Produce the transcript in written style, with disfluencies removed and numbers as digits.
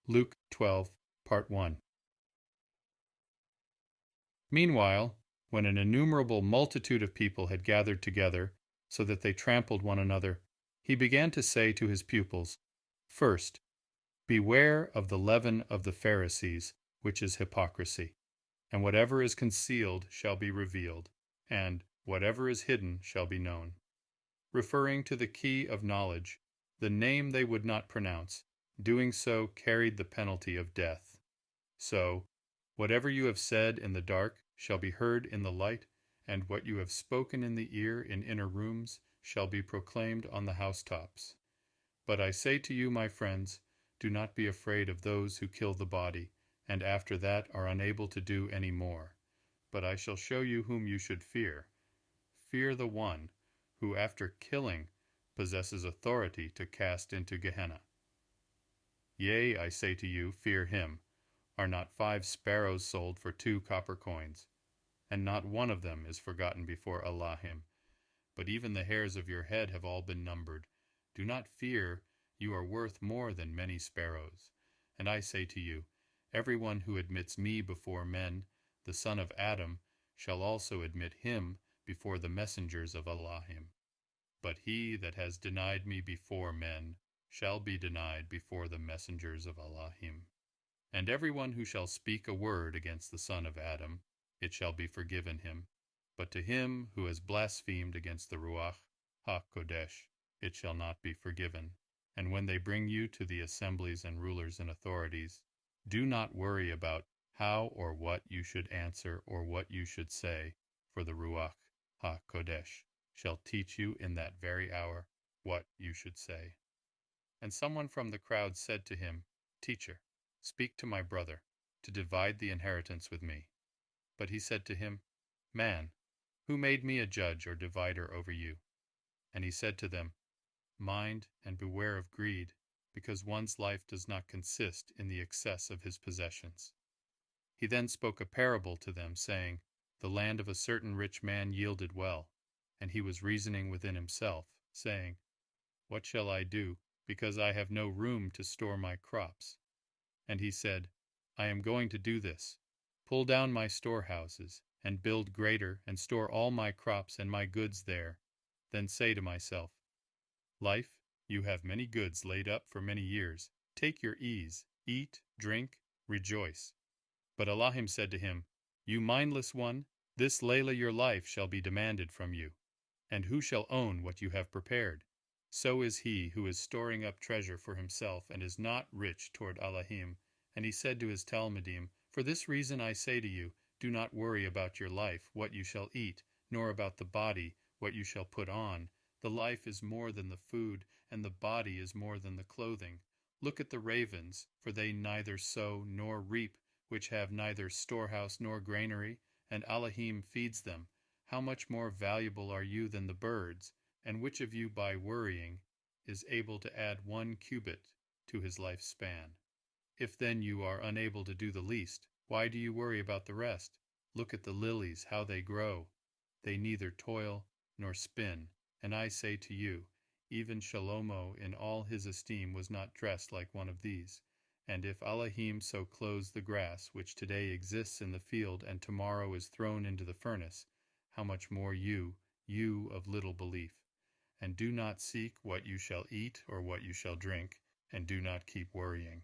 Luke 12, Part 1. Meanwhile, when an innumerable multitude of people had gathered together, so that they trampled one another, he began to say to his pupils, First, beware of the leaven of the Pharisees, which is hypocrisy. And whatever is concealed shall be revealed, and whatever is hidden shall be known. Referring to the key of knowledge, the name they would not pronounce, doing so carried the penalty of death. So, whatever you have said in the dark shall be heard in the light, and what you have spoken in the ear in inner rooms shall be proclaimed on the housetops. But I say to you, my friends, do not be afraid of those who kill the body, and after that are unable to do any more. But I shall show you whom you should fear. Fear the one who, after killing, possesses authority to cast into Gehenna. Yea, I say to you, fear him. Are not 5 sparrows sold for 2 copper coins? And not one of them is forgotten before Allahim. But even the hairs of your head have all been numbered. Do not fear, you are worth more than many sparrows. And I say to you, everyone who admits me before men, the son of Adam, shall also admit him before the messengers of Allahim. But he that has denied me before men shall be denied before the messengers of Allahim. And everyone who shall speak a word against the son of Adam, it shall be forgiven him. But to him who has blasphemed against the Ruach HaKodesh, it shall not be forgiven. And when they bring you to the assemblies and rulers and authorities, do not worry about how or what you should answer or what you should say, for the Ruach HaKodesh shall teach you in that very hour what you should say. And someone from the crowd said to him, Teacher, speak to my brother, to divide the inheritance with me. But he said to him, Man, who made me a judge or divider over you? And he said to them, Mind and beware of greed, because one's life does not consist in the excess of his possessions. He then spoke a parable to them, saying, The land of a certain rich man yielded well, and he was reasoning within himself, saying, What shall I do, because I have no room to store my crops? And he said, I am going to do this. Pull down my storehouses, and build greater, and store all my crops and my goods there. Then say to myself, Life, you have many goods laid up for many years. Take your ease, eat, drink, rejoice. But Allahim said to him, You mindless one, this Layla your life shall be demanded from you. And who shall own what you have prepared? So is he who is storing up treasure for himself and is not rich toward Allahim. And he said to his Talmudim, For this reason I say to you, do not worry about your life, what you shall eat, nor about the body, what you shall put on. The life is more than the food, and the body is more than the clothing. Look at the ravens, for they neither sow nor reap, which have neither storehouse nor granary, and Allahim feeds them. How much more valuable are you than the birds? And which of you by worrying is able to add 1 cubit to his lifespan? If then you are unable to do the least, why do you worry about the rest? Look at the lilies, how they grow. They neither toil nor spin. And I say to you, even Shalomo in all his esteem was not dressed like one of these. And if Allahim so clothes the grass, which today exists in the field and tomorrow is thrown into the furnace, how much more you of little belief? And do not seek what you shall eat or what you shall drink, and do not keep worrying.